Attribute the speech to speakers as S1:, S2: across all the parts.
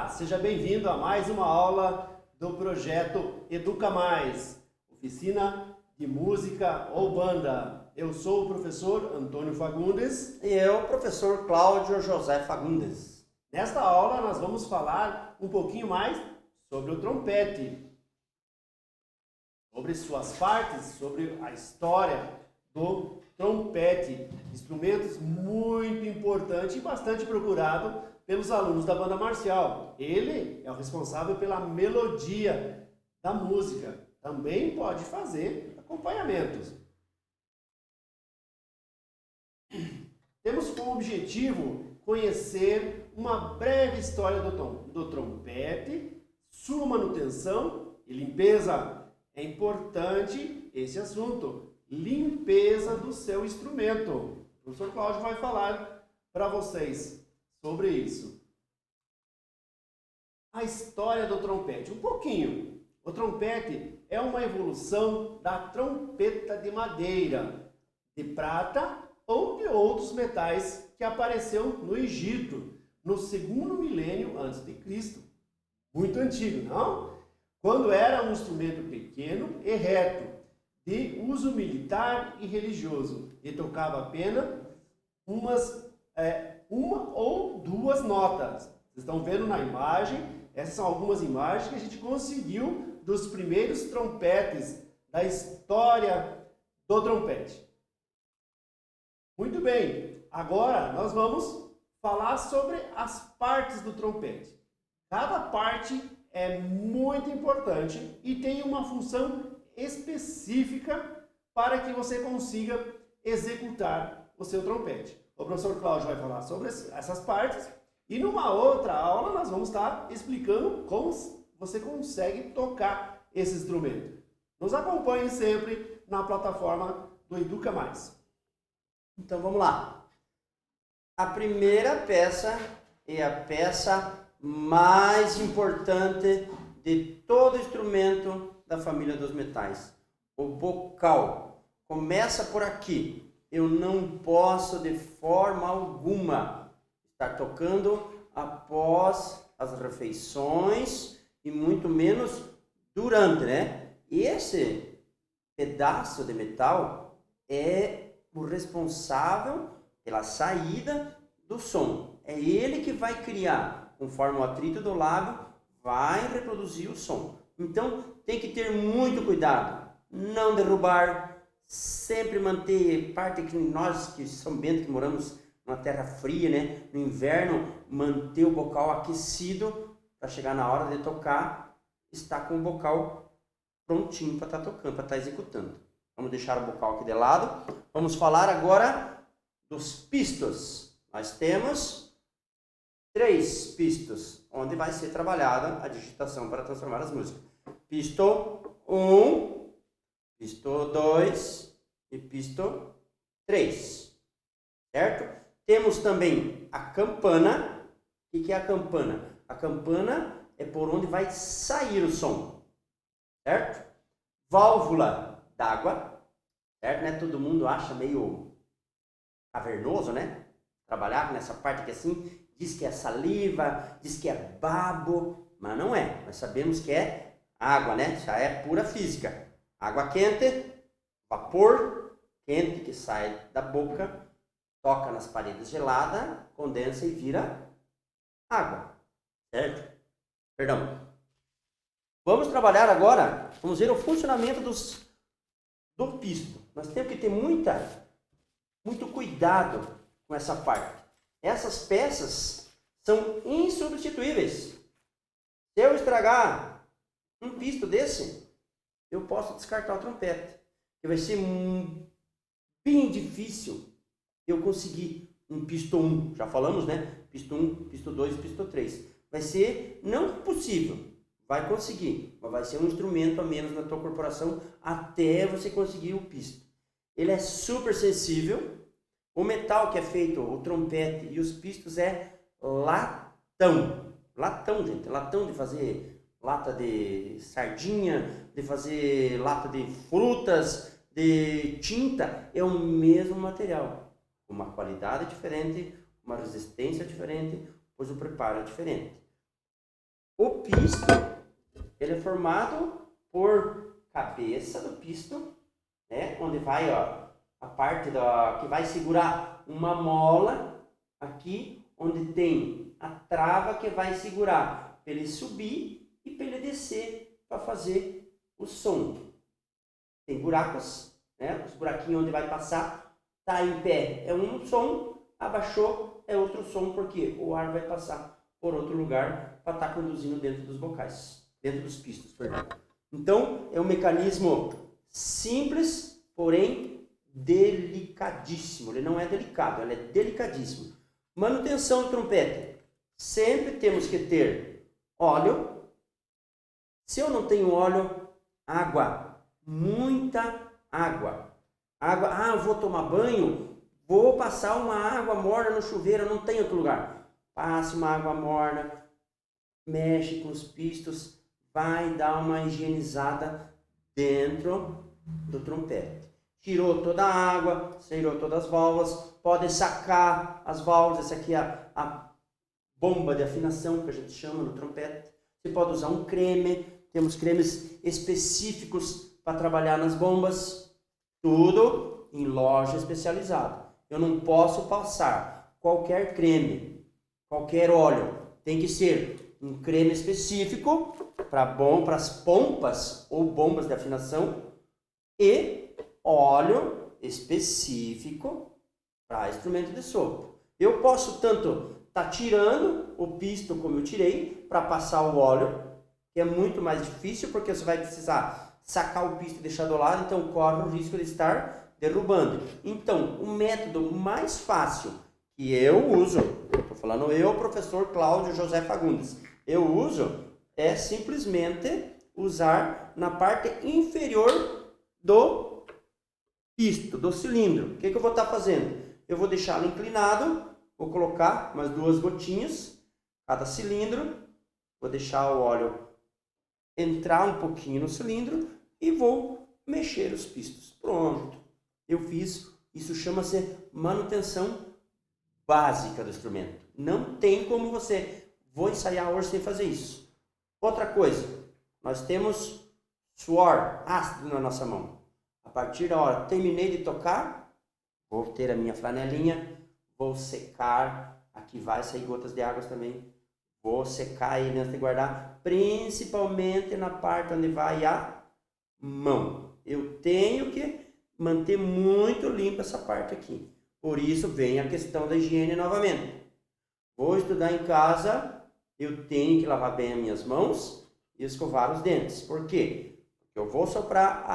S1: seja bem-vindo a mais uma aula do projeto Educa Mais, oficina de música ou banda. Eu sou o professor Antônio Fagundes.
S2: E eu, professor Cláudio José Fagundes.
S1: Nesta aula nós vamos falar um pouquinho mais sobre o trompete, sobre suas partes, sobre a história do trompete, instrumentos muito importante e bastante procurado pelos alunos da banda marcial. Ele é o responsável pela melodia da música. Também pode fazer acompanhamentos. Temos como objetivo conhecer uma breve história do trompete, sua manutenção e limpeza. É importante esse assunto, limpeza do seu instrumento. O professor Cláudio vai falar para vocês sobre isso. A história do trompete, um pouquinho. O trompete é uma evolução da trompeta de madeira, de prata ou de outros metais que apareceu no Egito, no segundo milênio antes de Cristo. Muito antigo, não? Quando era um instrumento pequeno e reto, de uso militar e religioso, e tocava apenas uma ou duas notas. Vocês estão vendo na imagem, essas são algumas imagens que a gente conseguiu dos primeiros trompetes da história do trompete. Muito bem, agora nós vamos falar sobre as partes do trompete. Cada parte é muito importante e tem uma função específica para que você consiga executar o seu trompete. O professor Cláudio vai falar sobre essas partes e numa outra aula nós vamos estar explicando como você consegue tocar esse instrumento. Nos acompanhe sempre na plataforma do Educa Mais.
S2: Então vamos lá. A primeira peça é a peça mais importante de todo instrumento da família dos metais, o bocal. Começa por aqui. Eu não posso de forma alguma estar tocando após as refeições e muito menos durante, né? Esse pedaço de metal é o responsável pela saída do som. É ele que vai criar, conforme o atrito do lábio, vai reproduzir o som. Então, tem que ter muito cuidado, não derrubar, sempre manter, parte que nós que São Bento, que moramos numa terra fria, né? No inverno, manter o bocal aquecido para chegar na hora de tocar, estar com o bocal prontinho para estar tocando, para estar executando. Vamos deixar o bocal aqui de lado. Vamos falar agora dos pistos. Nós temos 3 pistos, onde vai ser trabalhada a digitação para transformar as músicas. Pisto 1, pisto 2 e pisto 3, certo? Temos também a campana. O que é a campana? A campana é por onde vai sair o som, certo? Válvula d'água, certo? Né? Todo mundo acha meio cavernoso, né? Trabalhar nessa parte que assim, diz que é saliva, diz que é babo, mas não é. Nós sabemos que é água, né? Já é pura física. Água quente, vapor quente que sai da boca, toca nas paredes geladas, condensa e vira água, certo? Perdão. Vamos trabalhar agora, vamos ver o funcionamento do pisto. Nós temos que ter muito cuidado com essa parte. Essas peças são insubstituíveis. Se eu estragar um pisto desse, eu posso descartar o trompete. Que vai ser bem difícil eu conseguir um pisto 1. Já falamos, né? Pisto 1, pisto 2 e pisto 3. Vai ser não possível. Vai conseguir, mas vai ser um instrumento a menos na tua corporação até você conseguir o pisto. Ele é super sensível. O metal que é feito, o trompete e os pistos é latão. Latão, gente. Latão de fazer lata de sardinha, de fazer lata de frutas, de tinta. É o mesmo material. Uma qualidade diferente, uma resistência diferente, pois o preparo é diferente. O pisto, ele é formado por cabeça do pisto, né? Onde vai, ó, a parte que vai segurar uma mola aqui, onde tem a trava que vai segurar para ele subir e para ele descer para fazer o som. Tem buracos, né? Os buraquinhos onde vai passar, tá em pé é um som, abaixou é outro som, porque o ar vai passar por outro lugar para estar conduzindo dentro dos bocais, dentro dos pistos, perdão. Então, é um mecanismo simples, porém delicadíssimo. Ele não é delicado, ele é delicadíssimo. Manutenção do trompete. Sempre temos que ter óleo. Se eu não tenho óleo, água. Muita água. Água, eu vou tomar banho, vou passar uma água morna no chuveiro, não tem outro lugar. Passe uma água morna, mexe com os pistos, vai dar uma higienizada dentro do trompete. Tirou toda a água, tirou todas as válvulas, pode sacar as válvulas. Essa aqui é a bomba de afinação que a gente chama no trompete. Você pode usar um creme, temos cremes específicos para trabalhar nas bombas, tudo em loja especializada. Eu não posso passar qualquer creme, qualquer óleo, tem que ser um creme específico para as pompas ou bombas de afinação e óleo específico para instrumento de sopro. Eu posso tanto estar tirando o pisto como eu tirei para passar o óleo, que é muito mais difícil porque você vai precisar sacar o pisto e deixar do lado, então corre o risco de estar derrubando. Então, o método mais fácil que eu uso, estou falando eu, professor Cláudio José Fagundes, eu uso é simplesmente usar na parte inferior do pisto, do cilindro. O que eu vou estar fazendo? Eu vou deixá-lo inclinado, vou colocar umas 2 gotinhas cada cilindro, vou deixar o óleo entrar um pouquinho no cilindro e vou mexer os pistos. Pronto, eu fiz. Isso chama-se manutenção básica do instrumento. Não tem como vou ensaiar hoje sem fazer isso. Outra coisa, nós temos suor ácido na nossa mão. A partir da hora que terminei de tocar, vou ter a minha flanelinha, vou secar, aqui vai sair gotas de água também, vou secar ele antes de guardar, principalmente na parte onde vai a mão. Eu tenho que manter muito limpa essa parte aqui. Por isso vem a questão da higiene novamente. Vou estudar em casa, eu tenho que lavar bem as minhas mãos e escovar os dentes. Por quê? Porque eu vou soprar,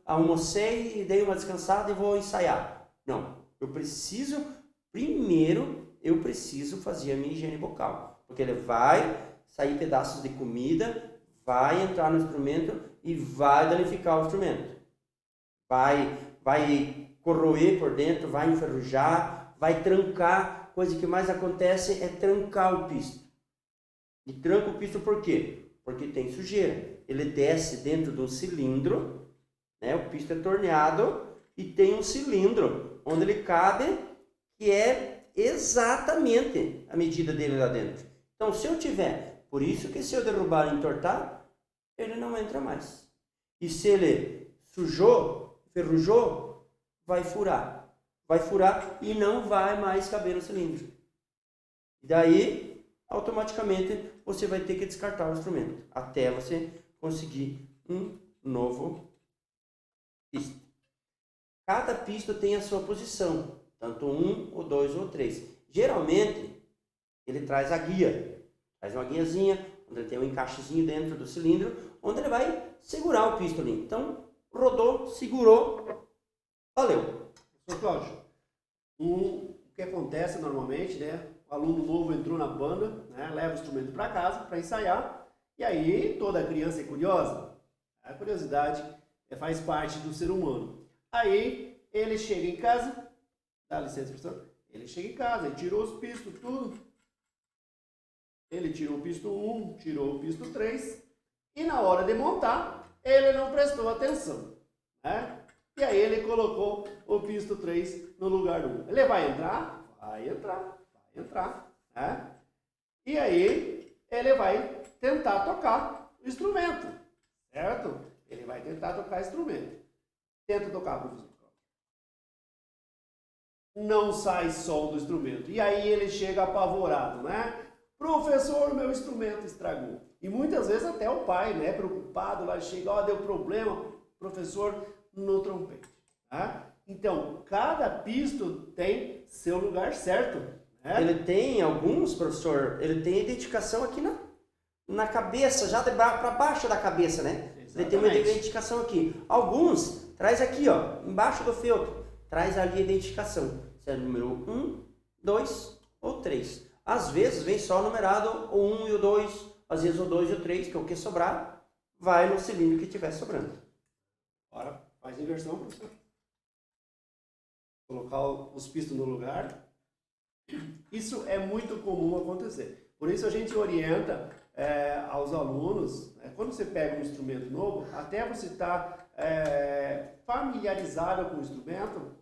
S2: almocei e dei uma descansada e vou ensaiar. Não, primeiro eu preciso fazer a minha higiene bucal. Porque ele vai sair pedaços de comida, vai entrar no instrumento e vai danificar o instrumento. Vai corroer por dentro, vai enferrujar, vai trancar. Coisa que mais acontece é trancar o pisto. E tranca o pisto por quê? Porque tem sujeira. Ele desce dentro de um cilindro, né? O pisto é torneado e tem um cilindro onde ele cabe, que é exatamente a medida dele lá dentro. Então, se eu tiver, por isso que se eu derrubar e entortar, ele não entra mais. E se ele sujou, ferrujou, vai furar. Vai furar e não vai mais caber no cilindro. E daí, automaticamente, você vai ter que descartar o instrumento, até você conseguir um novo pisto. Cada pisto tem a sua posição, tanto 1, ou 2 ou 3. Geralmente, ele traz a guia. Traz uma guiazinha, onde ele tem um encaixezinho dentro do cilindro, onde ele vai segurar o pisto ali. Então, rodou, segurou, valeu.
S1: Sr. Cláudio, o que acontece normalmente, né? O aluno novo entrou na banda, né? Leva o instrumento para casa para ensaiar, e aí toda criança é curiosa. A curiosidade faz parte do ser humano. Aí ele chega em casa, dá licença, professor, ele chega em casa, ele tirou os pistos, tudo. Ele tirou o pisto 1, tirou o pisto 3, e na hora de montar, ele não prestou atenção, né? E aí ele colocou o pisto 3 no lugar do 1. Ele vai entrar? Vai entrar, né? E aí ele vai tentar tocar o instrumento, certo? Ele vai tentar tocar o instrumento. Tenta tocar, professor. Não sai som do instrumento. E aí ele chega apavorado, né? Professor, meu instrumento estragou. E muitas vezes até o pai, né, preocupado, lá chega, ó, deu problema, professor, no trompete. Tá? Então, cada pisto tem seu lugar certo. Né?
S2: Ele tem alguns, professor, ele tem identificação aqui na cabeça, já para baixo da cabeça, né?
S1: Exatamente.
S2: Ele tem uma identificação aqui. Alguns, traz aqui, ó, embaixo do feltro, traz ali a identificação. Se é número 1, 2 ou 3. Às vezes vem só numerado o 1 e o 2, às vezes o 2 e o 3, que é o que sobrar, vai no cilindro que estiver sobrando.
S1: Agora, faz inversão, professor. Colocar os pistos no lugar. Isso é muito comum acontecer. Por isso a gente orienta aos alunos, quando você pega um instrumento novo, até você estar familiarizado com o instrumento,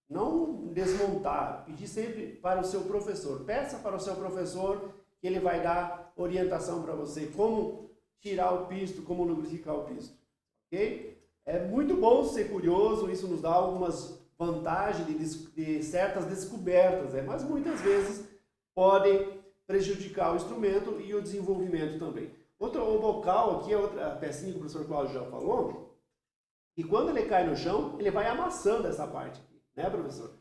S1: não desmontar, pedir sempre para o seu professor. Peça para o seu professor que ele vai dar orientação para você, como tirar o pisto, como lubrificar o pisto. Ok? É muito bom ser curioso, isso nos dá algumas vantagens de certas descobertas, mas muitas vezes podem prejudicar o instrumento e o desenvolvimento também. O bocal aqui é outra pecinha que o professor Cláudio já falou, e quando ele cai no chão, ele vai amassando essa parte aqui, né, professor?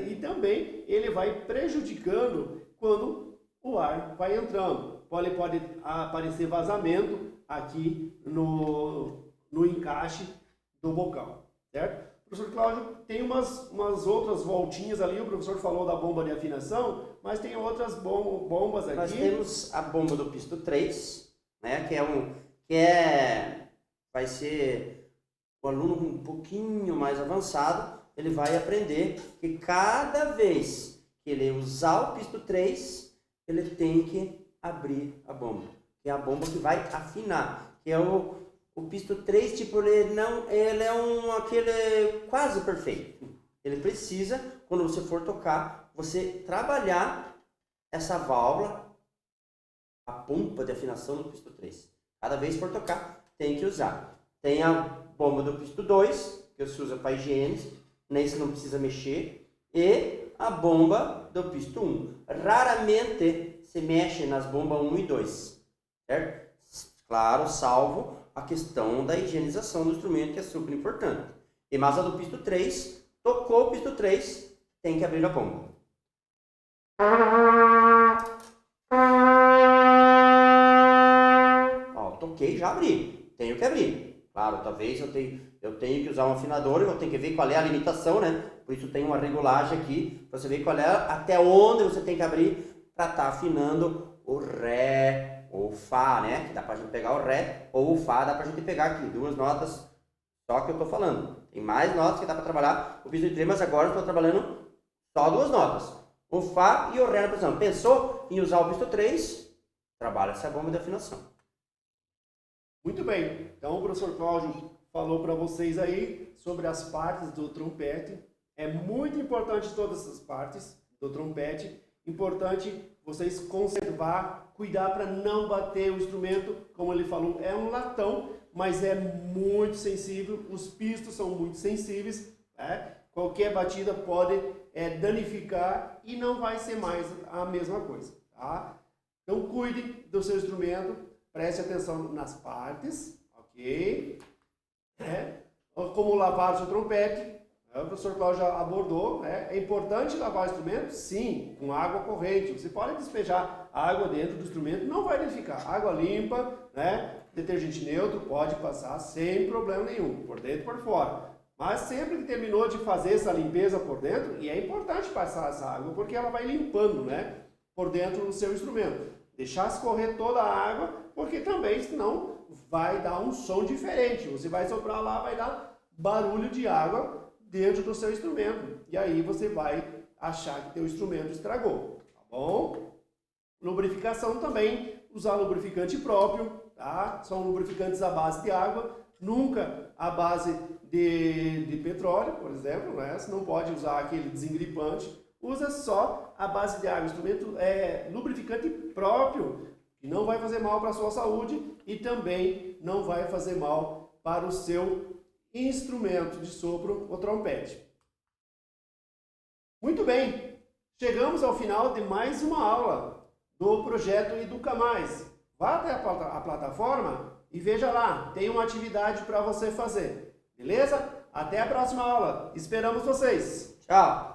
S1: E também ele vai prejudicando quando o ar vai entrando. Pode aparecer vazamento aqui no encaixe do bocal, certo? Professor Cláudio, tem umas outras voltinhas ali, o professor falou da bomba de afinação, mas tem outras bombas aqui.
S2: Nós temos a bomba do pisto 3, né, vai ser o aluno um pouquinho mais avançado, ele vai aprender que cada vez que ele usar o pisto 3, ele tem que abrir a bomba, que é a bomba que vai afinar, que é o pisto 3, tipo, ele é aquele quase perfeito. Ele precisa, quando você for tocar, você trabalhar essa válvula, a pompa de afinação do pisto 3. Cada vez que for tocar, tem que usar. Tem a bomba do pisto 2, que você usa para higiene, nesse não precisa mexer, e a bomba do pisto 1. Raramente se mexe nas bombas 1 e 2, certo? Claro, salvo a questão da higienização do instrumento, que é super importante. E mas a do pisto 3, tocou o pisto 3, tem que abrir a bomba. Ó, toquei, já abri. Tenho que abrir. Claro, talvez eu tenho que usar um afinador e eu tenho que ver qual é a limitação, né? Por isso tem uma regulagem aqui, para você ver qual é, até onde você tem que abrir para estar afinando o Ré ou Fá, né? Que dá pra gente pegar o Ré ou o Fá, dá pra gente pegar aqui, 2 notas só que eu tô falando. Tem mais notas que dá pra trabalhar o pisto de 3, mas agora eu estou trabalhando só 2 notas. O Fá e o Ré na posição. Pensou em usar o pisto 3? Trabalha essa bomba de afinação.
S1: Muito bem. Então o professor Cláudio falou para vocês aí sobre as partes do trompete. É muito importante todas essas partes do trompete. Importante vocês conservar, cuidar para não bater o instrumento. Como ele falou, é um latão, mas é muito sensível. Os pistos são muito sensíveis. Qualquer batida pode danificar e não vai ser mais a mesma coisa. Tá? Então cuide do seu instrumento, preste atenção nas partes, ok? Como lavar o seu trompete. O professor Cláudio já abordou, é importante lavar o instrumento? Sim, com água corrente. Você pode despejar água dentro do instrumento, não vai danificar. Água limpa, detergente neutro, pode passar sem problema nenhum, por dentro e por fora. Mas sempre que terminou de fazer essa limpeza por dentro, e é importante passar essa água, porque ela vai limpando, por dentro do seu instrumento. Deixar escorrer toda a água, porque também, senão, vai dar um som diferente. Você vai soprar lá, vai dar barulho de água dentro do seu instrumento. E aí você vai achar que teu instrumento estragou, tá bom? Lubrificação também, usar lubrificante próprio, tá? São lubrificantes à base de água, nunca à base de petróleo, por exemplo, Você não pode usar aquele desengripante, usa só a base de água. O instrumento é lubrificante próprio, que não vai fazer mal para a sua saúde e também não vai fazer mal para o seu instrumento de sopro, o trompete. Muito bem, chegamos ao final de mais uma aula do projeto Educa Mais. Vá até a plataforma e veja lá, tem uma atividade para você fazer. Beleza? Até a próxima aula. Esperamos vocês.
S2: Tchau.